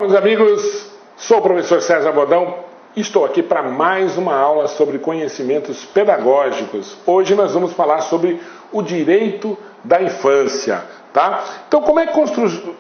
Meus amigos, sou o professor César Bodão e estou aqui para mais uma aula sobre conhecimentos pedagógicos. Hoje nós vamos falar sobre o direito da infância, tá? Então, como é que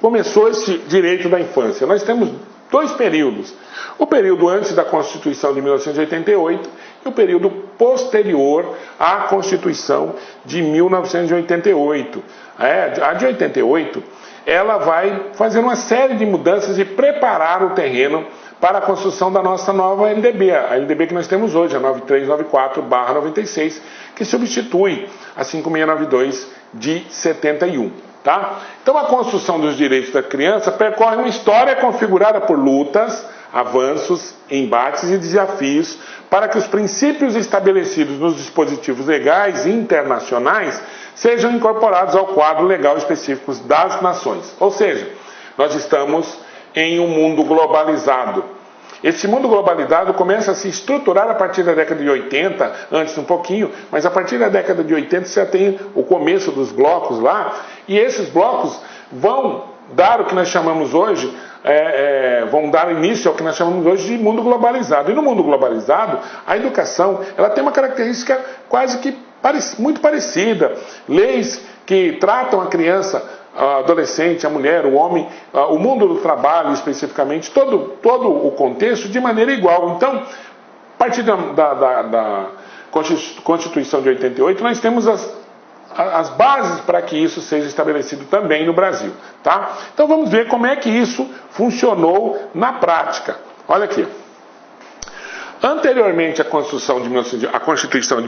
começou esse direito da infância? Nós temos dois períodos. O período antes da Constituição de 1988 e o período posterior à Constituição de 1988. A de 88, ela vai fazer uma série de mudanças e preparar o terreno para a construção da nossa nova LDB, a LDB que nós temos hoje, a 9394/96, que substitui a 5692 de 71. Tá? Então a construção dos direitos da criança percorre uma história configurada por lutas, avanços, embates e desafios para que os princípios estabelecidos nos dispositivos legais internacionais sejam incorporados ao quadro legal específico das nações. Ou seja, nós estamos em um mundo globalizado. Esse mundo globalizado começa a se estruturar a partir da década de 80, antes um pouquinho, mas a partir da década de 80 você já tem o começo dos blocos lá, e esses blocos vão dar o que nós chamamos hoje, vão dar início ao que nós chamamos hoje de mundo globalizado. E no mundo globalizado, a educação ela tem uma característica quase que muito parecida. Leis que tratam a criança, a adolescente, a mulher, o homem, o mundo do trabalho especificamente, todo o contexto de maneira igual. Então, a partir da Constituição de 88, nós temos as bases para que isso seja estabelecido também no Brasil. Tá? Então vamos ver como é que isso funcionou na prática. Olha aqui. Anteriormente à Constituição de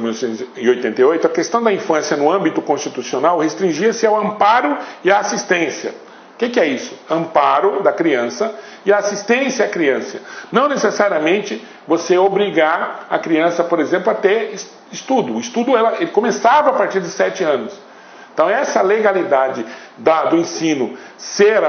1988, a questão da infância no âmbito constitucional restringia-se ao amparo e à assistência. O que é isso? Amparo da criança e assistência à criança. Não necessariamente você obrigar a criança, por exemplo, a ter estudo. O estudo ele começava a partir de 7 anos. Então essa legalidade do ensino ser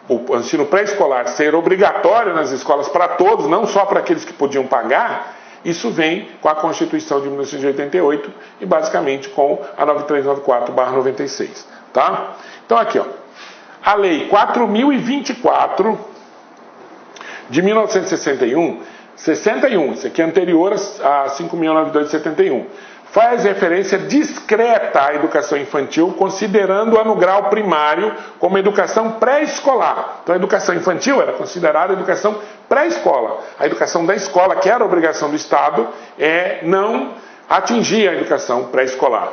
o ensino pré-escolar ser obrigatório nas escolas para todos, não só para aqueles que podiam pagar, isso vem com a Constituição de 1988 e basicamente com a 9394/96. Tá? Então aqui, ó, a Lei 4024 de 1961, isso aqui é anterior a 5.092 de 71, faz referência discreta à educação infantil, considerando-a no grau primário como educação pré-escolar. Então a educação infantil era considerada educação pré-escola. A educação da escola, que era obrigação do Estado, não atingia a educação pré-escolar.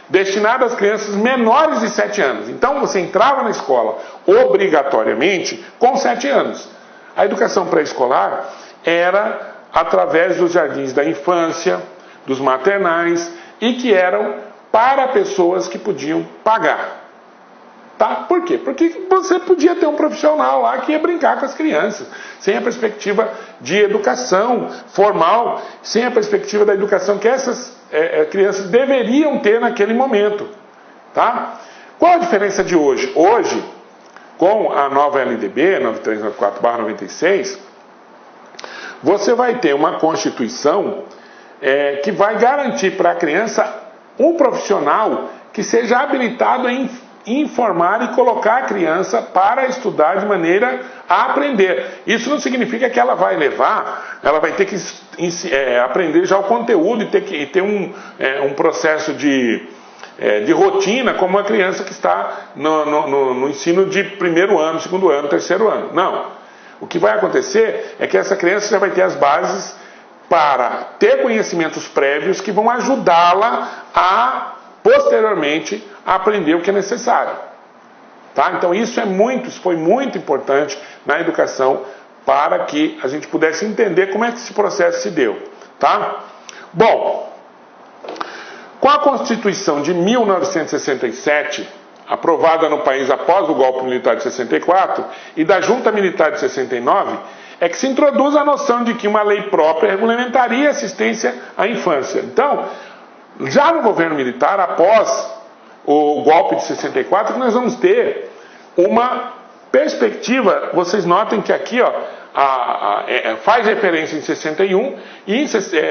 Destinada às crianças menores de 7 anos. Então você entrava na escola obrigatoriamente com 7 anos. A educação pré-escolar era através dos jardins da infância, dos maternais, e que eram para pessoas que podiam pagar. Tá? Por quê? Porque você podia ter um profissional lá que ia brincar com as crianças, sem a perspectiva de educação formal, sem a perspectiva da educação que essas crianças deveriam ter naquele momento. Tá? Qual a diferença de hoje? Hoje, com a nova LDB, 9394/96, você vai ter uma Constituição que vai garantir para a criança um profissional que seja habilitado em informar e colocar a criança para estudar de maneira a aprender. Isso não significa que ela vai ter que aprender já o conteúdo e ter um processo de rotina como uma criança que está no ensino de primeiro ano, segundo ano, terceiro ano. Não. O que vai acontecer é que essa criança já vai ter as bases para ter conhecimentos prévios que vão ajudá-la a, posteriormente, aprender o que é necessário. Tá? Então isso foi muito importante na educação para que a gente pudesse entender como é que esse processo se deu. Tá? Bom, com a Constituição de 1967, aprovada no país após o golpe militar de 64, e da Junta Militar de 69, é que se introduz a noção de que uma lei própria regulamentaria a assistência à infância. Então, já no governo militar, após o golpe de 64, nós vamos ter uma perspectiva. Vocês notem que aqui faz referência em 61 e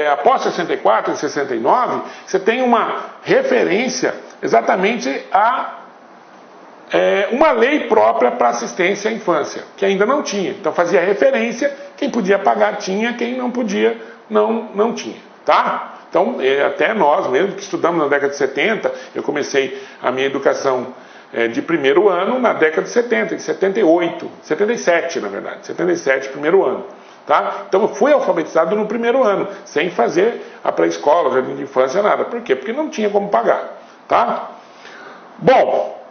após 64, em 69, você tem uma referência exatamente uma lei própria para assistência à infância, que ainda não tinha. Então fazia referência, quem podia pagar tinha, quem não podia não tinha, tá? Então até nós mesmo que estudamos na década de 70, eu comecei a minha educação de primeiro ano na década de 70, de 78, 77 na verdade, 77 primeiro ano. Tá? Então eu fui alfabetizado no primeiro ano, sem fazer a pré-escola, jardim de infância, nada. Por quê? Porque não tinha como pagar. Tá? Bom,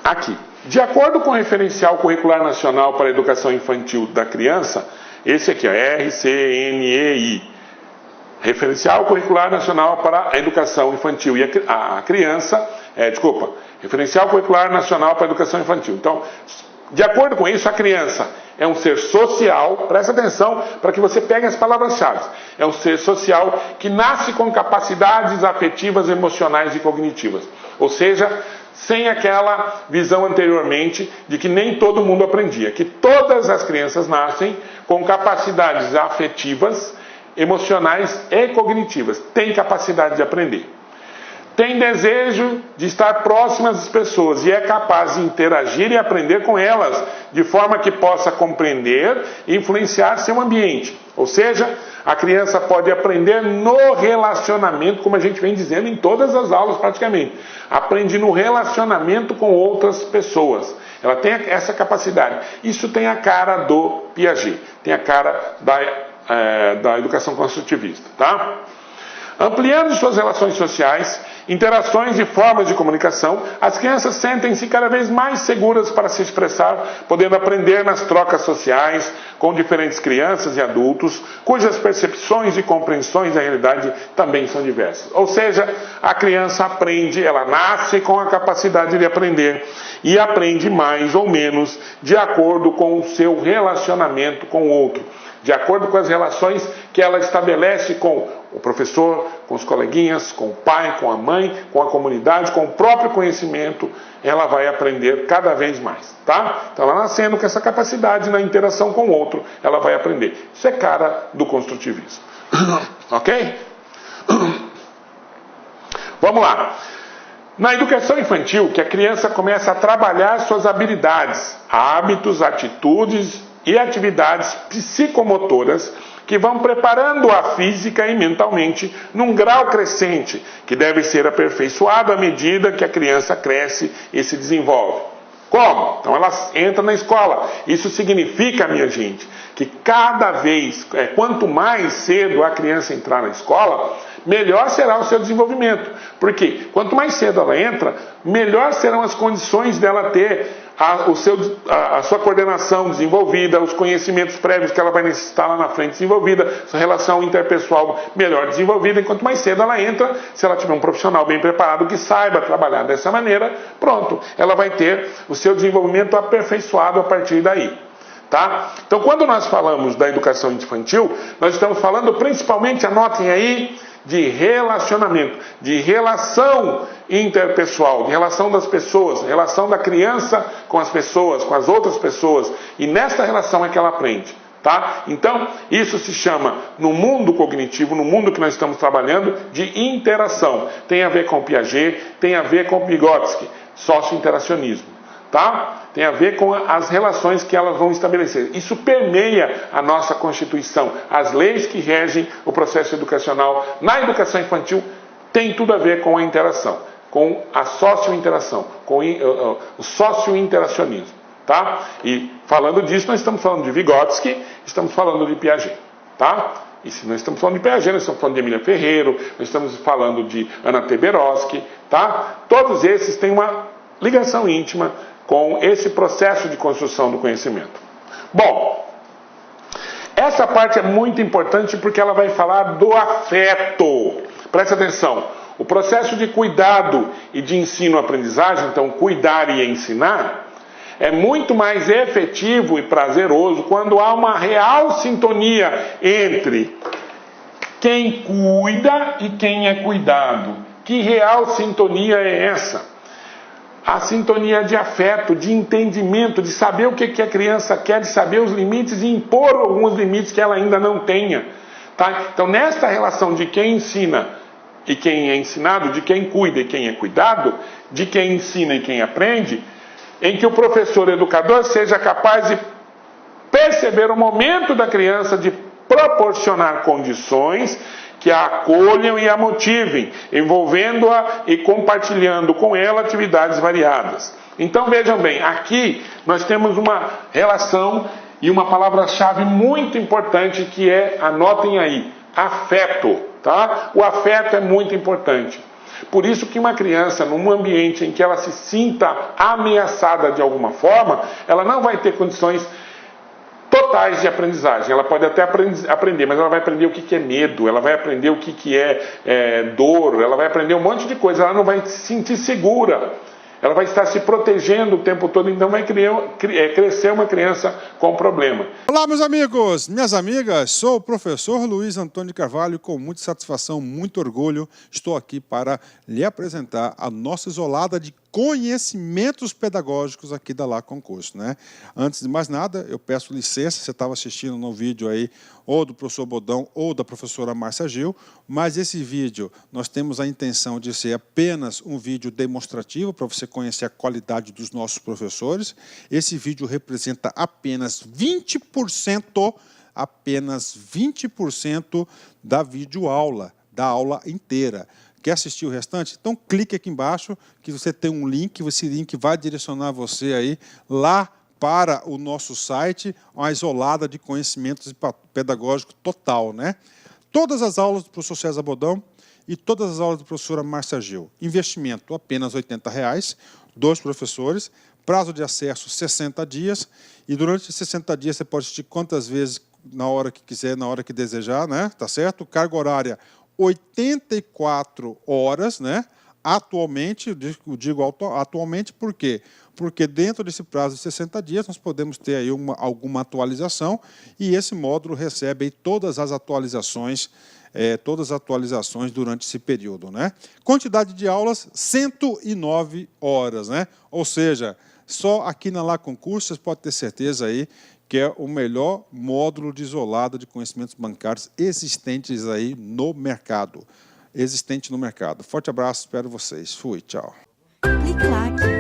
aqui, de acordo com o Referencial Curricular Nacional para a Educação Infantil da Criança, esse aqui, RCNEI, Referencial Curricular Nacional para a Educação Infantil e a Criança, Referencial Curricular Nacional para a Educação Infantil. Então, de acordo com isso, a criança é um ser social, presta atenção para que você pegue as palavras-chave. É um ser social que nasce com capacidades afetivas, emocionais e cognitivas. Ou seja, sem aquela visão anteriormente de que nem todo mundo aprendia. Que todas as crianças nascem com capacidades afetivas, emocionais e cognitivas. Tem capacidade de aprender. Tem desejo de estar próximas das pessoas e é capaz de interagir e aprender com elas, de forma que possa compreender e influenciar seu ambiente. Ou seja, a criança pode aprender no relacionamento, como a gente vem dizendo em todas as aulas praticamente. Aprende no relacionamento com outras pessoas. Ela tem essa capacidade. Isso tem a cara do Piaget, tem a cara da educação construtivista, tá? Ampliando suas relações sociais, interações e formas de comunicação, as crianças sentem-se cada vez mais seguras para se expressar, podendo aprender nas trocas sociais com diferentes crianças e adultos, cujas percepções e compreensões da realidade também são diversas. Ou seja, a criança aprende, ela nasce com a capacidade de aprender e aprende mais ou menos de acordo com o seu relacionamento com o outro, de acordo com as relações que ela estabelece com o professor, com os coleguinhas, com o pai, com a mãe, com a comunidade, com o próprio conhecimento, ela vai aprender cada vez mais, tá? Então ela nascendo com essa capacidade na interação com o outro, ela vai aprender. Isso é cara do construtivismo. Ok? Vamos lá. Na educação infantil, que a criança começa a trabalhar suas habilidades, hábitos, atitudes e atividades psicomotoras que vão preparando-a física e mentalmente num grau crescente, que deve ser aperfeiçoado à medida que a criança cresce e se desenvolve. Como? Então ela entra na escola. Isso significa, minha gente, que cada vez, quanto mais cedo a criança entrar na escola, melhor será o seu desenvolvimento. Porque quanto mais cedo ela entra, melhor serão as condições dela ter a sua coordenação desenvolvida, os conhecimentos prévios que ela vai necessitar lá na frente desenvolvida, sua relação interpessoal melhor desenvolvida. E quanto mais cedo ela entra, se ela tiver um profissional bem preparado que saiba trabalhar dessa maneira, pronto, ela vai ter o seu desenvolvimento aperfeiçoado a partir daí. Tá? Então, quando nós falamos da educação infantil, nós estamos falando principalmente, anotem aí, de relacionamento, de relação interpessoal, de relação das pessoas, relação da criança com as pessoas, com as outras pessoas. E nesta relação é que ela aprende. Tá? Então, isso se chama, no mundo cognitivo, no mundo que nós estamos trabalhando, de interação. Tem a ver com Piaget, tem a ver com Vygotsky, socio-interacionismo. Tá? Tem a ver com as relações que elas vão estabelecer. Isso permeia a nossa Constituição. As leis que regem o processo educacional na educação infantil têm tudo a ver com a interação, com a socio-interação, com o socio-interacionismo. Tá? E falando disso, nós estamos falando de Vygotsky, estamos falando de Piaget. Tá? E se nós estamos falando de Piaget, nós estamos falando de Emília Ferreiro, nós estamos falando de Anna Teberovsky. Tá? Todos esses têm uma ligação íntima com esse processo de construção do conhecimento. Bom, essa parte é muito importante porque ela vai falar do afeto. Presta atenção, o processo de cuidado e de ensino-aprendizagem, então cuidar e ensinar, é muito mais efetivo e prazeroso quando há uma real sintonia entre quem cuida e quem é cuidado. Que real sintonia é essa? A sintonia de afeto, de entendimento, de saber o que a criança quer, de saber os limites e impor alguns limites que ela ainda não tenha. Tá? Então, nesta relação de quem ensina e quem é ensinado, de quem cuida e quem é cuidado, de quem ensina e quem aprende, em que o professor educador seja capaz de perceber o momento da criança, de proporcionar condições que a acolham e a motivem, envolvendo-a e compartilhando com ela atividades variadas. Então vejam bem, aqui nós temos uma relação e uma palavra-chave muito importante que é, anotem aí, afeto, tá? O afeto é muito importante. Por isso que uma criança, num ambiente em que ela se sinta ameaçada de alguma forma, ela não vai ter condições totais de aprendizagem. Ela pode até aprender, mas ela vai aprender o que é medo, ela vai aprender o que é dor, ela vai aprender um monte de coisa, ela não vai se sentir segura. Ela vai estar se protegendo o tempo todo, então vai crescer uma criança com problema. Olá, meus amigos, minhas amigas, sou o professor Luiz Antônio de Carvalho e com muita satisfação, muito orgulho, estou aqui para lhe apresentar a nossa isolada de conhecimentos pedagógicos aqui da Lá Concurso, né? Antes de mais nada, eu peço licença, você estava assistindo no vídeo aí, ou do professor Bodão ou da professora Márcia Gil, mas esse vídeo nós temos a intenção de ser apenas um vídeo demonstrativo para você conhecer a qualidade dos nossos professores. Esse vídeo representa apenas 20% da videoaula, da aula inteira. Quer assistir o restante? Então clique aqui embaixo que você tem um link, esse link vai direcionar você aí lá para o nosso site, uma isolada de conhecimentos pedagógicos total, né? Todas as aulas do professor César Bodão e todas as aulas da professora Márcia Gil. Investimento apenas R$ 80, 2 professores, prazo de acesso 60 dias, e durante 60 dias você pode assistir quantas vezes na hora que quiser, na hora que desejar, né? Tá certo? Carga horária 84 horas, né? Atualmente, eu digo atualmente por quê? Porque dentro desse prazo de 60 dias nós podemos ter aí alguma atualização e esse módulo recebe aí todas as atualizações durante esse período, né? Quantidade de aulas, 109 horas, né? Ou seja, só aqui na Lá Concurso vocês podem ter certeza aí que é o melhor módulo de isolada de conhecimentos bancários existentes aí no mercado. Forte abraço, espero vocês. Fui, tchau. Clique lá.